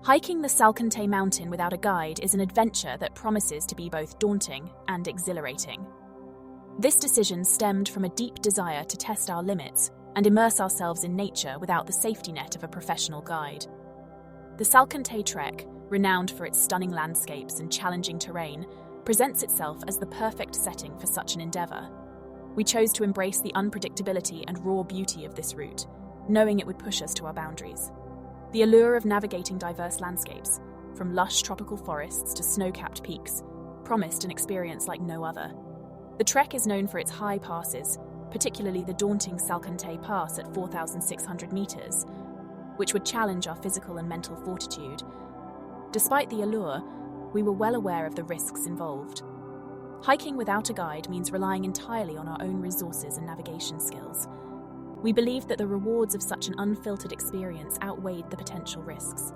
Hiking the Salkantay Mountain without a guide is an adventure that promises to be both daunting and exhilarating. This decision stemmed from a deep desire to test our limits and immerse ourselves in nature without the safety net of a professional guide. The Salkantay Trek, renowned for its stunning landscapes and challenging terrain, presents itself as the perfect setting for such an endeavour. We chose to embrace the unpredictability and raw beauty of this route, knowing it would push us to our boundaries. The allure of navigating diverse landscapes, from lush tropical forests to snow-capped peaks, promised an experience like no other. The trek is known for its high passes, particularly the daunting Salkantay Pass at 4,600 metres, which would challenge our physical and mental fortitude. Despite the allure, we were well aware of the risks involved. Hiking without a guide means relying entirely on our own resources and navigation skills. We believed that the rewards of such an unfiltered experience outweighed the potential risks.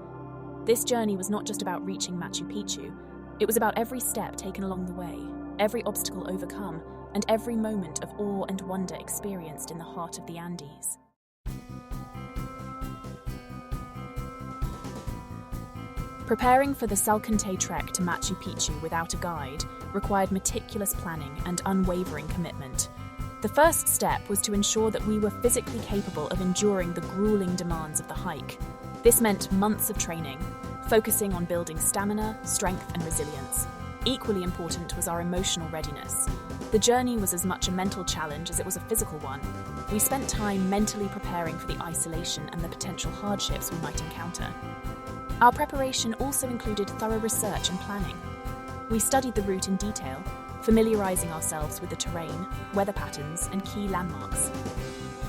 This journey was not just about reaching Machu Picchu, it was about every step taken along the way, every obstacle overcome, and every moment of awe and wonder experienced in the heart of the Andes. Preparing for the Salkantay Trek to Machu Picchu without a guide required meticulous planning and unwavering commitment. The first step was to ensure that we were physically capable of enduring the grueling demands of the hike. This meant months of training, focusing on building stamina, strength, and resilience. Equally important was our emotional readiness. The journey was as much a mental challenge as it was a physical one. We spent time mentally preparing for the isolation and the potential hardships we might encounter. Our preparation also included thorough research and planning. We studied the route in detail, familiarizing ourselves with the terrain, weather patterns, and key landmarks.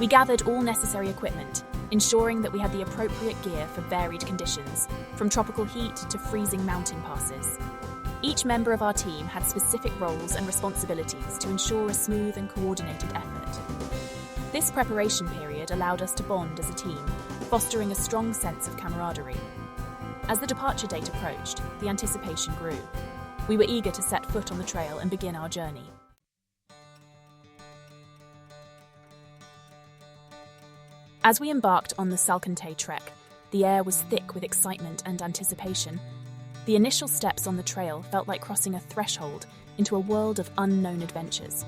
We gathered all necessary equipment, ensuring that we had the appropriate gear for varied conditions, from tropical heat to freezing mountain passes. Each member of our team had specific roles and responsibilities to ensure a smooth and coordinated effort. This preparation period allowed us to bond as a team, fostering a strong sense of camaraderie. As the departure date approached, the anticipation grew. We were eager to set foot on the trail and begin our journey. As we embarked on the Salkantay Trek, the air was thick with excitement and anticipation. The initial steps on the trail felt like crossing a threshold into a world of unknown adventures.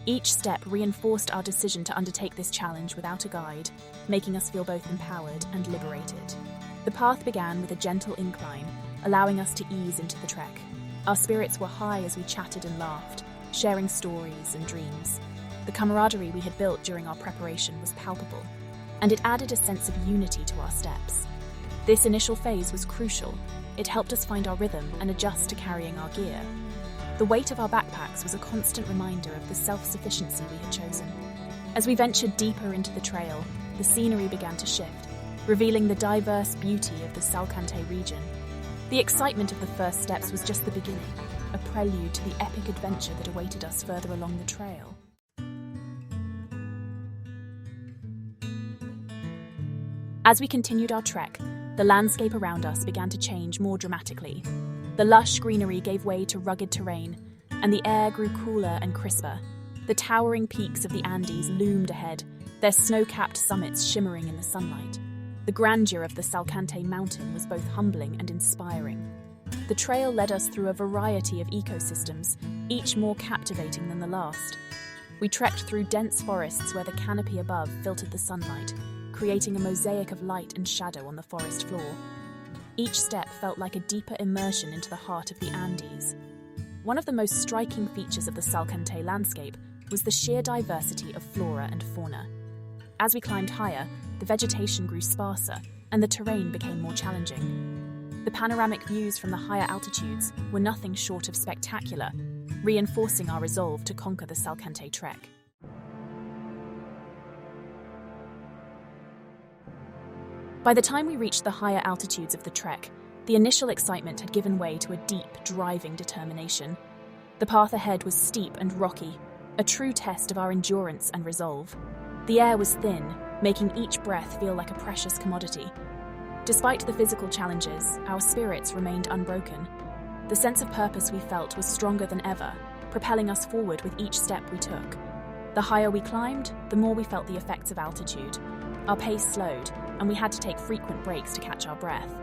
Each step reinforced our decision to undertake this challenge without a guide, making us feel both empowered and liberated. The path began with a gentle incline, allowing us to ease into the trek. Our spirits were high as we chatted and laughed, sharing stories and dreams. The camaraderie we had built during our preparation was palpable, and it added a sense of unity to our steps. This initial phase was crucial. It helped us find our rhythm and adjust to carrying our gear. The weight of our backpacks was a constant reminder of the self-sufficiency we had chosen. As we ventured deeper into the trail, the scenery began to shift, revealing the diverse beauty of the Salkantay region. The excitement of the first steps was just the beginning, a prelude to the epic adventure that awaited us further along the trail. As we continued our trek, the landscape around us began to change more dramatically. The lush greenery gave way to rugged terrain, and the air grew cooler and crisper. The towering peaks of the Andes loomed ahead, their snow-capped summits shimmering in the sunlight. The grandeur of the Salkantay Mountain was both humbling and inspiring. The trail led us through a variety of ecosystems, each more captivating than the last. We trekked through dense forests where the canopy above filtered the sunlight, creating a mosaic of light and shadow on the forest floor. Each step felt like a deeper immersion into the heart of the Andes. One of the most striking features of the Salkantay landscape was the sheer diversity of flora and fauna. As we climbed higher, the vegetation grew sparser and the terrain became more challenging. The panoramic views from the higher altitudes were nothing short of spectacular, reinforcing our resolve to conquer the Salkantay Trek. By the time we reached the higher altitudes of the trek, the initial excitement had given way to a deep, driving determination. The path ahead was steep and rocky, a true test of our endurance and resolve. The air was thin, making each breath feel like a precious commodity. Despite the physical challenges, our spirits remained unbroken. The sense of purpose we felt was stronger than ever, propelling us forward with each step we took. The higher we climbed, the more we felt the effects of altitude. Our pace slowed, and we had to take frequent breaks to catch our breath.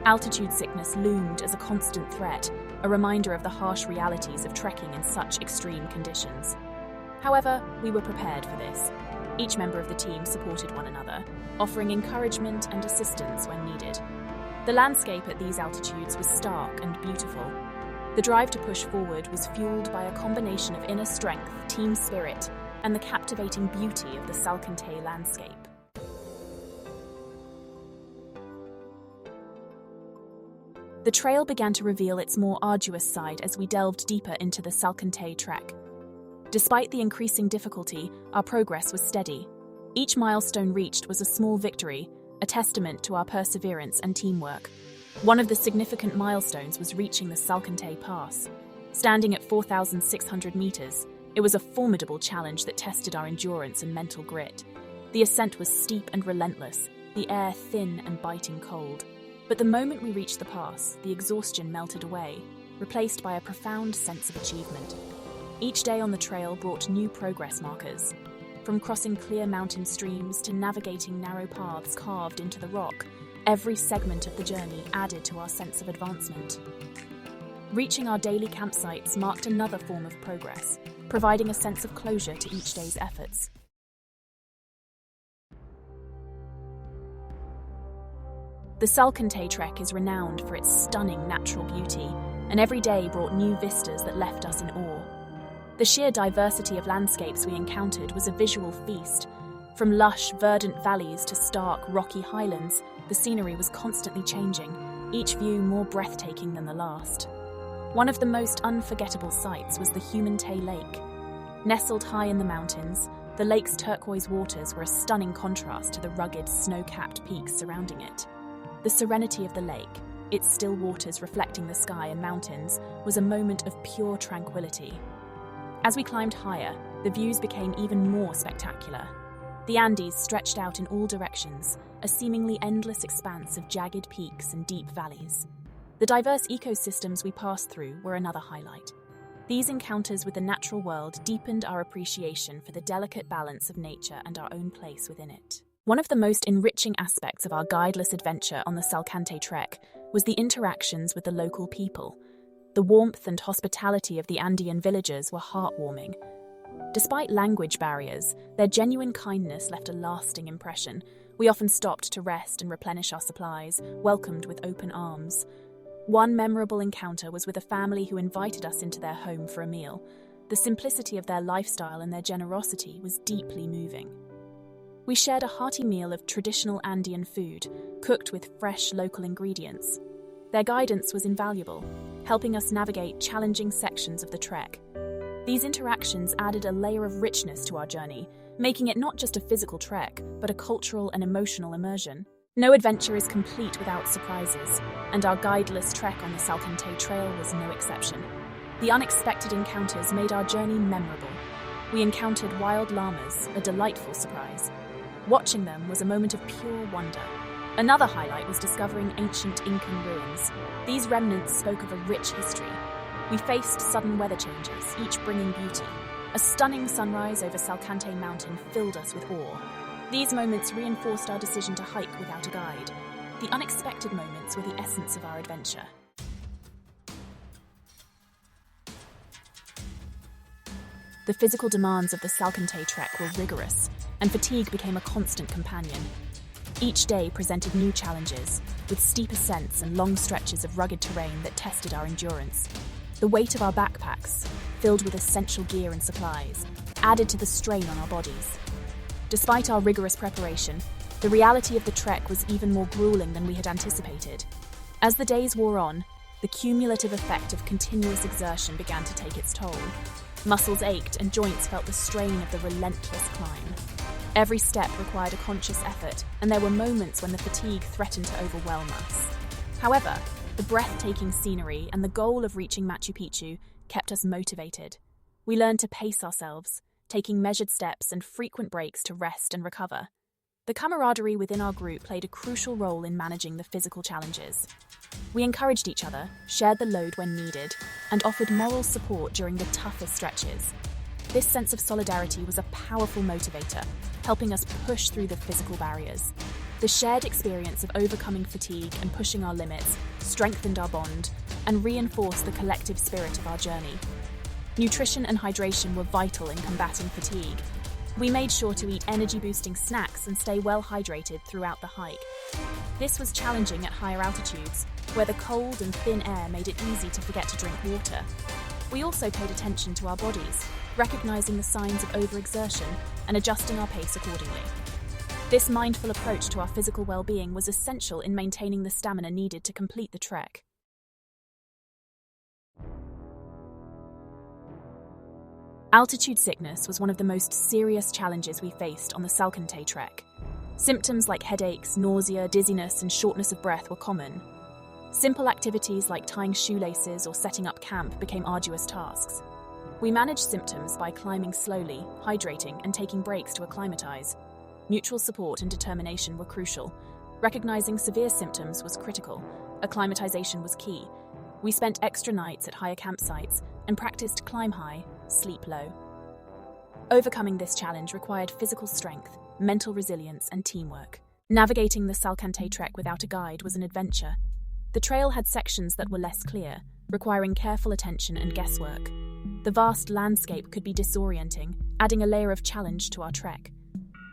Altitude sickness loomed as a constant threat, a reminder of the harsh realities of trekking in such extreme conditions. However, we were prepared for this. Each member of the team supported one another, offering encouragement and assistance when needed. The landscape at these altitudes was stark and beautiful. The drive to push forward was fueled by a combination of inner strength, team spirit, and the captivating beauty of the Salkantay landscape. The trail began to reveal its more arduous side as we delved deeper into the Salkantay Trek. Despite the increasing difficulty, our progress was steady. Each milestone reached was a small victory, a testament to our perseverance and teamwork. One of the significant milestones was reaching the Salkantay Pass. Standing at 4,600 meters, it was a formidable challenge that tested our endurance and mental grit. The ascent was steep and relentless, the air thin and biting cold. But the moment we reached the pass, the exhaustion melted away, replaced by a profound sense of achievement. Each day on the trail brought new progress markers. From crossing clear mountain streams to navigating narrow paths carved into the rock, every segment of the journey added to our sense of advancement. Reaching our daily campsites marked another form of progress, providing a sense of closure to each day's efforts. The Salkantay Trek is renowned for its stunning natural beauty, and every day brought new vistas that left us in awe. The sheer diversity of landscapes we encountered was a visual feast. From lush, verdant valleys to stark, rocky highlands, the scenery was constantly changing, each view more breathtaking than the last. One of the most unforgettable sights was the Humantay Lake. Nestled high in the mountains, the lake's turquoise waters were a stunning contrast to the rugged, snow-capped peaks surrounding it. The serenity of the lake, its still waters reflecting the sky and mountains, was a moment of pure tranquility. As we climbed higher, the views became even more spectacular. The Andes stretched out in all directions, a seemingly endless expanse of jagged peaks and deep valleys. The diverse ecosystems we passed through were another highlight. These encounters with the natural world deepened our appreciation for the delicate balance of nature and our own place within it. One of the most enriching aspects of our guideless adventure on the Salkantay Trek was the interactions with the local people. The warmth and hospitality of the Andean villagers were heartwarming. Despite language barriers, their genuine kindness left a lasting impression. We often stopped to rest and replenish our supplies, welcomed with open arms. One memorable encounter was with a family who invited us into their home for a meal. The simplicity of their lifestyle and their generosity was deeply moving. We shared a hearty meal of traditional Andean food, cooked with fresh local ingredients. Their guidance was invaluable, helping us navigate challenging sections of the trek. These interactions added a layer of richness to our journey, making it not just a physical trek, but a cultural and emotional immersion. No adventure is complete without surprises, and our guideless trek on the Salkantay Trail was no exception. The unexpected encounters made our journey memorable. We encountered wild llamas, a delightful surprise. Watching them was a moment of pure wonder. Another highlight was discovering ancient Incan ruins. These remnants spoke of a rich history. We faced sudden weather changes, each bringing beauty. A stunning sunrise over Salkantay Mountain filled us with awe. These moments reinforced our decision to hike without a guide. The unexpected moments were the essence of our adventure. The physical demands of the Salkantay Trek were rigorous, and fatigue became a constant companion. Each day presented new challenges, with steep ascents and long stretches of rugged terrain that tested our endurance. The weight of our backpacks, filled with essential gear and supplies, added to the strain on our bodies. Despite our rigorous preparation, the reality of the trek was even more grueling than we had anticipated. As the days wore on, the cumulative effect of continuous exertion began to take its toll. Muscles ached and joints felt the strain of the relentless climb. Every step required a conscious effort, and there were moments when the fatigue threatened to overwhelm us. However, the breathtaking scenery and the goal of reaching Machu Picchu kept us motivated. We learned to pace ourselves, taking measured steps and frequent breaks to rest and recover. The camaraderie within our group played a crucial role in managing the physical challenges. We encouraged each other, shared the load when needed, and offered moral support during the toughest stretches. This sense of solidarity was a powerful motivator, helping us push through the physical barriers. The shared experience of overcoming fatigue and pushing our limits strengthened our bond and reinforced the collective spirit of our journey. Nutrition and hydration were vital in combating fatigue. We made sure to eat energy-boosting snacks and stay well hydrated throughout the hike. This was challenging at higher altitudes, where the cold and thin air made it easy to forget to drink water. We also paid attention to our bodies, recognizing the signs of overexertion and adjusting our pace accordingly. This mindful approach to our physical well-being was essential in maintaining the stamina needed to complete the trek. Altitude sickness was one of the most serious challenges we faced on the Salkantay Trek. Symptoms like headaches, nausea, dizziness, and shortness of breath were common. Simple activities like tying shoelaces or setting up camp became arduous tasks. We managed symptoms by climbing slowly, hydrating, and taking breaks to acclimatize. Mutual support and determination were crucial. Recognizing severe symptoms was critical. Acclimatization was key. We spent extra nights at higher campsites and practiced climb high, sleep low. Overcoming this challenge required physical strength, mental resilience, and teamwork. Navigating the Salkantay Trek without a guide was an adventure. The trail had sections that were less clear, requiring careful attention and guesswork. The vast landscape could be disorienting, adding a layer of challenge to our trek.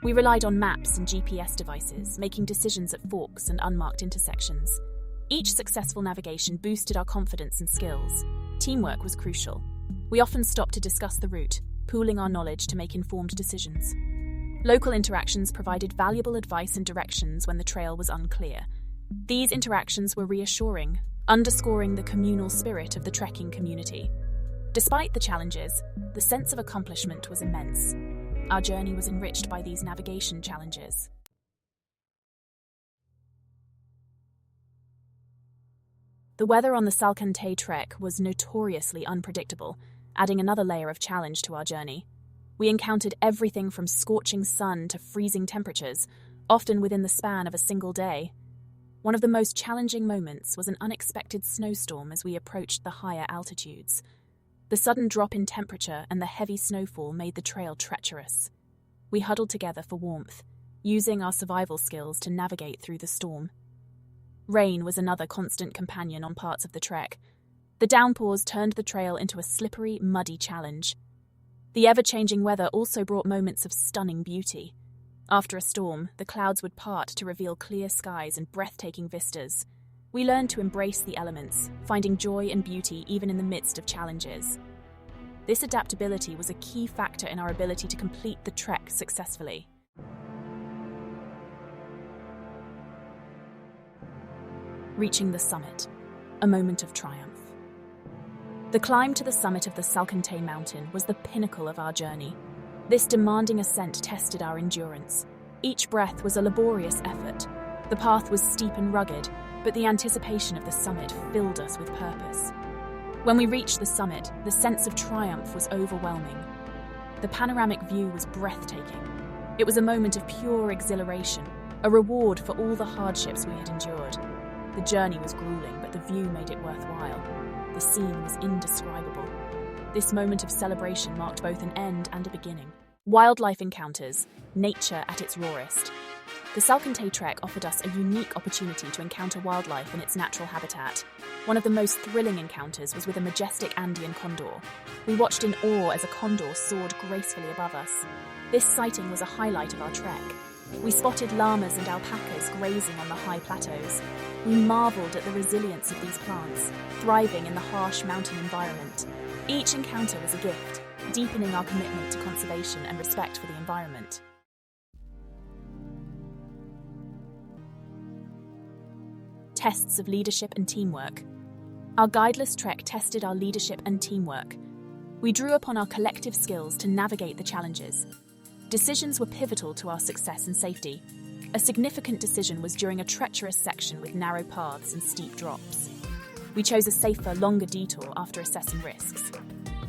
We relied on maps and GPS devices, making decisions at forks and unmarked intersections. Each successful navigation boosted our confidence and skills. Teamwork was crucial. We often stopped to discuss the route, pooling our knowledge to make informed decisions. Local interactions provided valuable advice and directions when the trail was unclear. These interactions were reassuring, underscoring the communal spirit of the trekking community. Despite the challenges, the sense of accomplishment was immense. Our journey was enriched by these navigation challenges. The weather on the Salkantay Trek was notoriously unpredictable, adding another layer of challenge to our journey. We encountered everything from scorching sun to freezing temperatures, often within the span of a single day. One of the most challenging moments was an unexpected snowstorm as we approached the higher altitudes. The sudden drop in temperature and the heavy snowfall made the trail treacherous. We huddled together for warmth, using our survival skills to navigate through the storm. Rain was another constant companion on parts of the trek. The downpours turned the trail into a slippery, muddy challenge. The ever-changing weather also brought moments of stunning beauty. After a storm, the clouds would part to reveal clear skies and breathtaking vistas. We learned to embrace the elements, finding joy and beauty even in the midst of challenges. This adaptability was a key factor in our ability to complete the trek successfully. Reaching the summit, a moment of triumph. The climb to the summit of the Salkantay Mountain was the pinnacle of our journey. This demanding ascent tested our endurance. Each breath was a laborious effort. The path was steep and rugged, but the anticipation of the summit filled us with purpose. When we reached the summit, the sense of triumph was overwhelming. The panoramic view was breathtaking. It was a moment of pure exhilaration, a reward for all the hardships we had endured. The journey was grueling, but the view made it worthwhile. The scene was indescribable. This moment of celebration marked both an end and a beginning. Wildlife encounters, nature at its rawest. The Salkantay Trek offered us a unique opportunity to encounter wildlife in its natural habitat. One of the most thrilling encounters was with a majestic Andean condor. We watched in awe as a condor soared gracefully above us. This sighting was a highlight of our trek. We spotted llamas and alpacas grazing on the high plateaus. We marveled at the resilience of these plants, thriving in the harsh mountain environment. Each encounter was a gift, deepening our commitment to conservation and respect for the environment. Tests of leadership and teamwork. Our guideless trek tested our leadership and teamwork. We drew upon our collective skills to navigate the challenges. Decisions were pivotal to our success and safety. A significant decision was during a treacherous section with narrow paths and steep drops. We chose a safer, longer detour after assessing risks.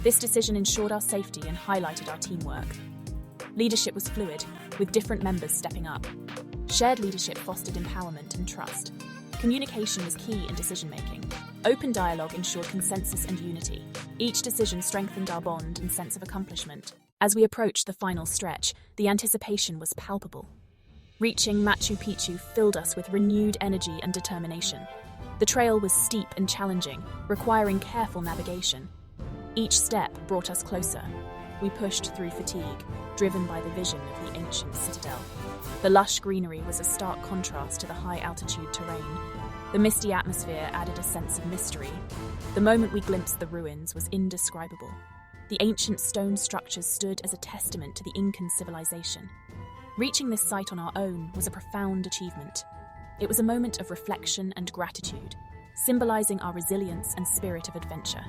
This decision ensured our safety and highlighted our teamwork. Leadership was fluid, with different members stepping up. Shared leadership fostered empowerment and trust. Communication was key in decision-making. Open dialogue ensured consensus and unity. Each decision strengthened our bond and sense of accomplishment. As we approached the final stretch, the anticipation was palpable. Reaching Machu Picchu filled us with renewed energy and determination. The trail was steep and challenging, requiring careful navigation. Each step brought us closer. We pushed through fatigue, driven by the vision of the ancient citadel. The lush greenery was a stark contrast to the high-altitude terrain. The misty atmosphere added a sense of mystery. The moment we glimpsed the ruins was indescribable. The ancient stone structures stood as a testament to the Incan civilization. Reaching this site on our own was a profound achievement. It was a moment of reflection and gratitude, symbolizing our resilience and spirit of adventure.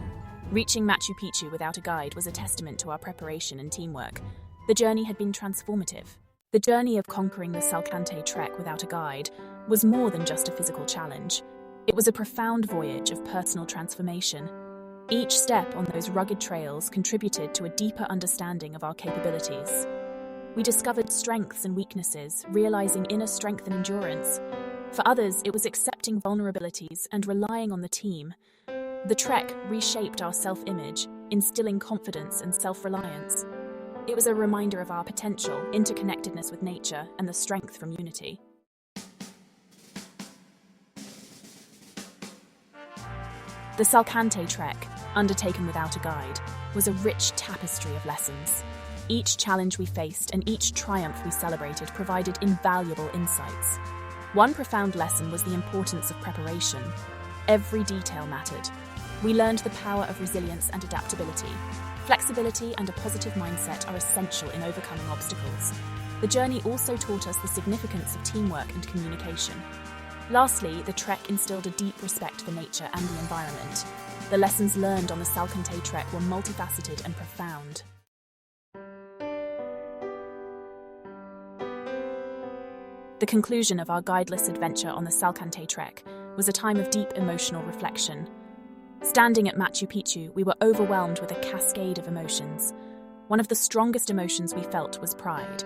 Reaching Machu Picchu without a guide was a testament to our preparation and teamwork. The journey had been transformative. The journey of conquering the Salkantay Trek without a guide was more than just a physical challenge. It was a profound voyage of personal transformation. Each step on those rugged trails contributed to a deeper understanding of our capabilities. We discovered strengths and weaknesses, realizing inner strength and endurance. For others, it was accepting vulnerabilities and relying on the team. The trek reshaped our self-image, instilling confidence and self-reliance. It was a reminder of our potential, interconnectedness with nature, and the strength from unity. The Salkantay Trek, undertaken without a guide, was a rich tapestry of lessons. Each challenge we faced and each triumph we celebrated provided invaluable insights. One profound lesson was the importance of preparation. Every detail mattered. We learned the power of resilience and adaptability. Flexibility and a positive mindset are essential in overcoming obstacles. The journey also taught us the significance of teamwork and communication. Lastly, the trek instilled a deep respect for nature and the environment. The lessons learned on the Salkantay Trek were multifaceted and profound. The conclusion of our guideless adventure on the Salkantay Trek was a time of deep emotional reflection. Standing at Machu Picchu, we were overwhelmed with a cascade of emotions. One of the strongest emotions we felt was pride.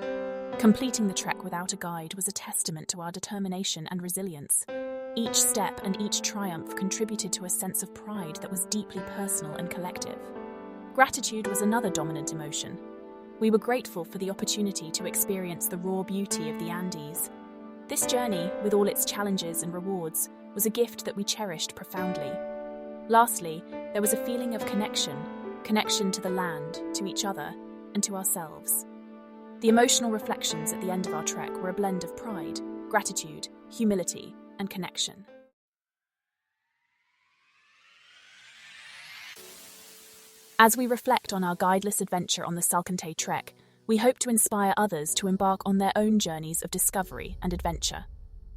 Completing the trek without a guide was a testament to our determination and resilience. Each step and each triumph contributed to a sense of pride that was deeply personal and collective. Gratitude was another dominant emotion. We were grateful for the opportunity to experience the raw beauty of the Andes. This journey, with all its challenges and rewards, was a gift that we cherished profoundly. Lastly, there was a feeling of connection to the land, to each other, and to ourselves. The emotional reflections at the end of our trek were a blend of pride, gratitude, humility, and connection. As we reflect on our guideless adventure on the Salkantay Trek, we hope to inspire others to embark on their own journeys of discovery and adventure.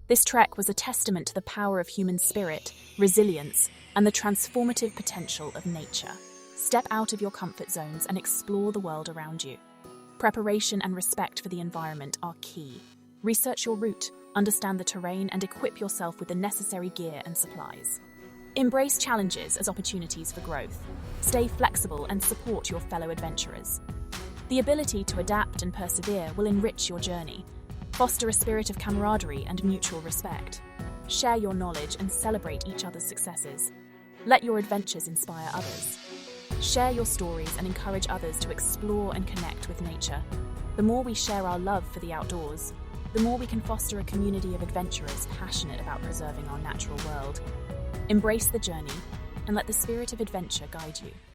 This trek was a testament to the power of human spirit, resilience, and the transformative potential of nature. Step out of your comfort zones and explore the world around you. Preparation and respect for the environment are key. Research your route, understand the terrain, and equip yourself with the necessary gear and supplies. Embrace challenges as opportunities for growth. Stay flexible and support your fellow adventurers. The ability to adapt and persevere will enrich your journey. Foster a spirit of camaraderie and mutual respect. Share your knowledge and celebrate each other's successes. Let your adventures inspire others. Share your stories and encourage others to explore and connect with nature. The more we share our love for the outdoors, the more we can foster a community of adventurers passionate about preserving our natural world. Embrace the journey and let the spirit of adventure guide you.